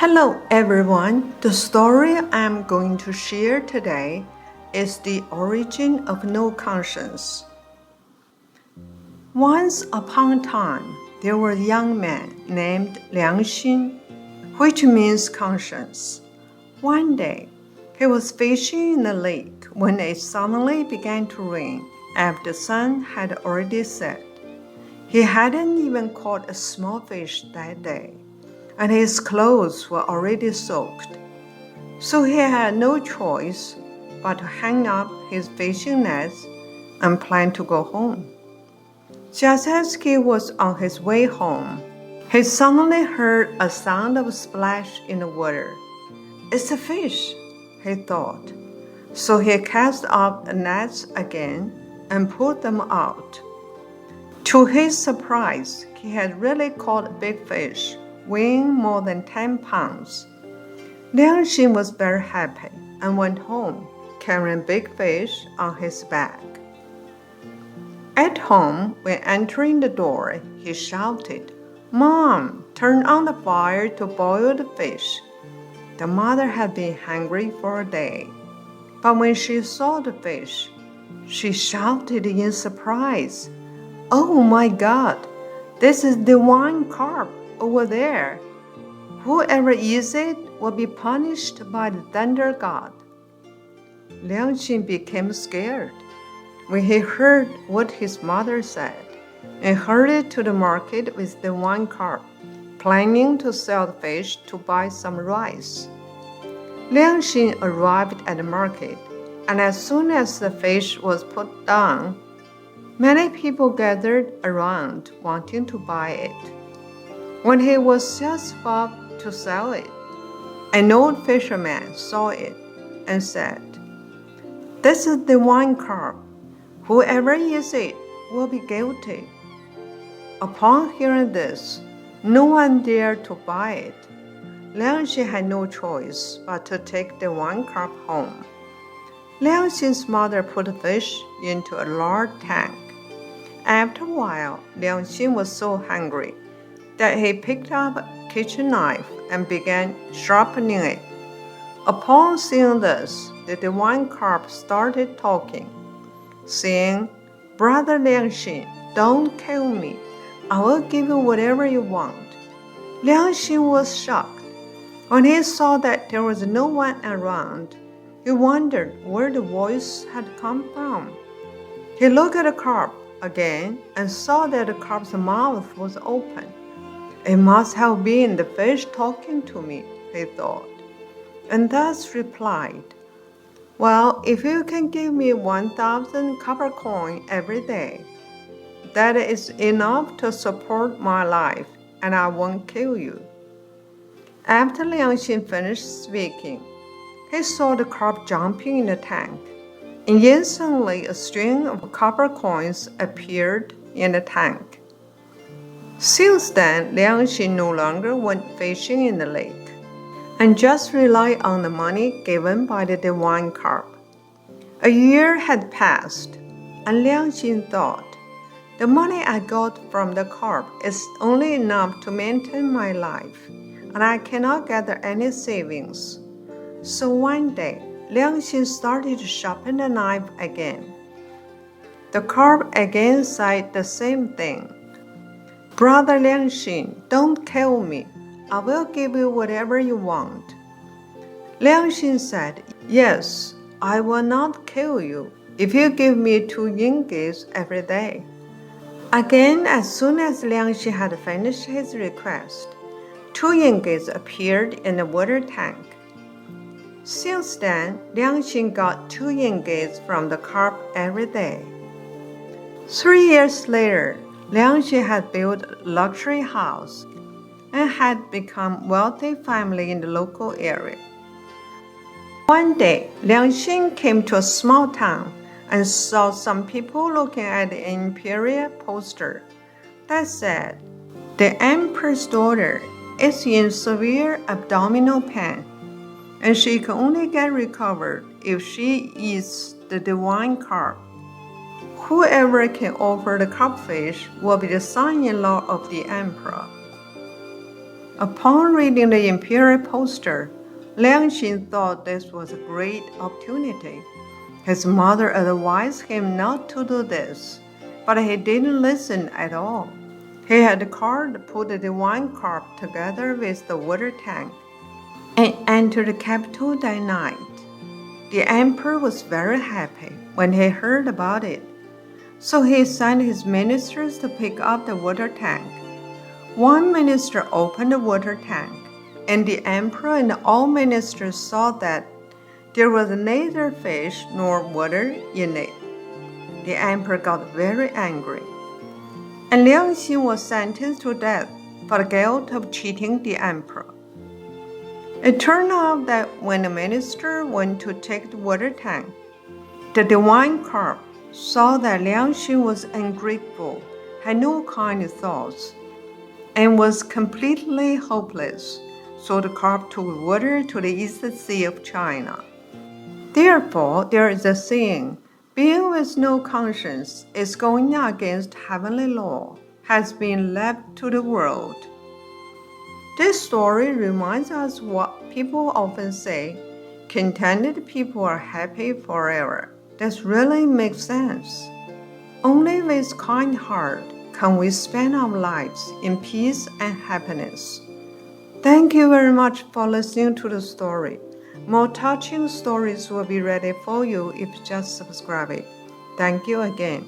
Hello everyone. The story I'm going to share today is the origin of no conscience. Once upon a time, there was a young man named Liangxin, which means conscience. One day, he was fishing in the lake when it suddenly began to rain after the sun had already set. He hadn't even caught a small fish that day, and his clothes were already soaked. So he had no choice but to hang up his fishing nets and plan to go home. Just as he was on his way home, he suddenly heard a sound of a splash in the water. "It's a fish," he thought. So he cast up the nets again and pulled them out. To his surprise, he had really caught a big fish, weighing more than 10 pounds. Lianxin was very happy and went home, carrying big fish on his back. At home, when entering the door, he shouted, "Mom, turn on the fire to boil the fish." The mother had been hungry for a day, but when she saw the fish, she shouted in surprise, "Oh my God, this is the wine carp over there. Whoever eats it will be punished by the thunder god." Liangxin became scared when he heard what his mother said and hurried to the market with the wine carp, planning to sell the fish to buy some rice. Liangxin arrived at the market, and as soon as the fish was put down, many people gathered around wanting to buy it. When he was just about to sell it, an old fisherman saw it and said, "This is the wine carp. Whoever eats it will be guilty." Upon hearing this, no one dared to buy it. Liangxin had no choice but to take the wine carp home. Liangxin's mother put the fish into a large tank. After a while, Liangxin was so hungry that he picked up a kitchen knife and began sharpening it. Upon seeing this, the divine carp started talking, saying, "Brother Liangxin, don't kill me. I will give you whatever you want." Liangxin was shocked. When he saw that there was no one around, he wondered where the voice had come from. He looked at the carp again and saw that the carp's mouth was open. "It must have been the fish talking to me," he thought, and thus replied, "Well, if you can give me 1,000 copper coins every day, that is enough to support my life, and I won't kill you." After Liangxin finished speaking, he saw the carp jumping in the tank, and instantly a string of copper coins appeared in the tank. Since then, Liangxin no longer went fishing in the lake, and just relied on the money given by the divine carp. A year had passed, and Liangxin thought, "The money I got from the carp is only enough to maintain my life, and I cannot gather any savings." So one day, Liangxin started to sharpen the knife again. The carp again said the same thing. "Brother Liangxin, don't kill me. I will give you whatever you want." Liangxin said, "Yes, I will not kill you if you give me 2 ringgits every day." Again, as soon as Liangxin had finished his request, 2 ringgits appeared in the water tank. Since then, Liangxin got 2 ringgits from the carp every day. 3 years later, Liangxin had built a luxury house and had become a wealthy family in the local area. One day, Liangxin came to a small town and saw some people looking at the imperial poster that said, "The emperor's daughter is in severe abdominal pain, and she can only get recovered if she eats the divine carp. Whoever can offer the carpfish will be the son-in-law of the emperor." Upon reading the imperial poster, Liangxin thought this was a great opportunity. His mother advised him not to do this, but he didn't listen at all. He had the cart put the wine cup together with the water tank and entered the capital that night. The emperor was very happy when he heard about it, so he sent his ministers to pick up the water tank. One minister opened the water tank, and the emperor and all ministers saw that there was neither fish nor water in it. The emperor got very angry, and Liangxin was sentenced to death for the guilt of cheating the emperor. It turned out that when the minister went to take the water tank, the divine carp saw that Liangxin was ungrateful, had no kind thoughts, and was completely hopeless, so the carp took water to the East Sea of China. Therefore, there is a saying, being with no conscience is going against heavenly law, has been left to the world. This story reminds us what people often say, contented people are happy forever. This really makes sense. Only with kind heart can we spend our lives in peace and happiness. Thank you very much for listening to the story. More touching stories will be ready for you if you just subscribe it. Thank you again.